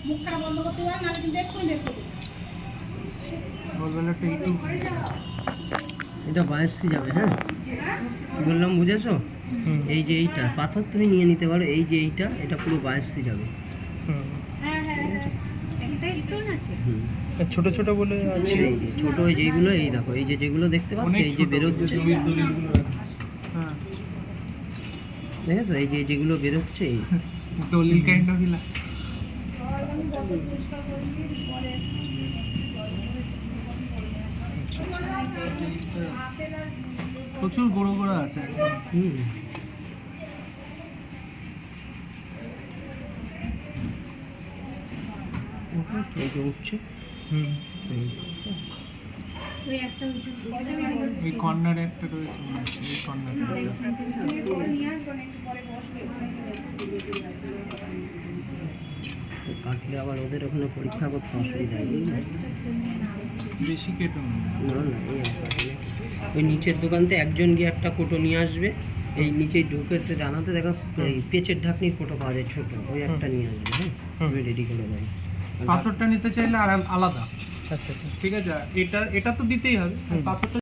মুখটা বন্ধ করতে পারেন, নাহলে কিন্তু এক্ষুনি বের করে দেবো। এটা বায়োপসি যাবে। হ্যাঁ, কি বললাম বুঝেছো? এই যে এইটা পাথর তুমি নিয়ে নিতে পারো, এই যে এইটা, এটা পুরো বায়োপসি যাবে। হ্যাঁ হ্যাঁ হ্যাঁ, একটা স্টোন আছে। ছোট ছোট বলে আছে। এই যে ছোট ওই যেগুলো, এই দেখো এই যে যেগুলো দেখতে পাচ্ছ, এই যে বেরোচ্ছে, হ্যাঁ, দেখেছো এই যে যেগুলো বেরোচ্ছে, এই দলিল কাইন্ড অফ হিলা। পরিষ্কার করে দিয়ে পরে প্রচুর বড় বড় আছে একদম। হুম, এই যে উঠছে। হুম, ওই একটা ওই কর্নারে একটা রয়েছে মনে হচ্ছে, এই কর্নারে নিয়ে আসবেন, একটু পরে বসবে। কাটলে আবার ওদের ওখানে পরীক্ষা করতে অসুবিধা হয়, বুঝলে? বেশি কেটে নেই। না না, এই আর কাটলে ওই নিচের দোকানতে একজন গিয়ে একটা কোটো নিয়ে আসবে, এই নিচে ঢুকেতে জানাতে দেখো এই পেঁচের ঢাকনির কোটো পাওয়া যায় ছোট, ওই একটা নিয়ে আসবে। হ্যাঁ, আমি রেডি করে দেবো। পাথরটা নিতে চাইলে আর আলাদা। আচ্ছা আচ্ছা। ঠিক আছে, এটা তো দিতেই হবে। আর পাথরটা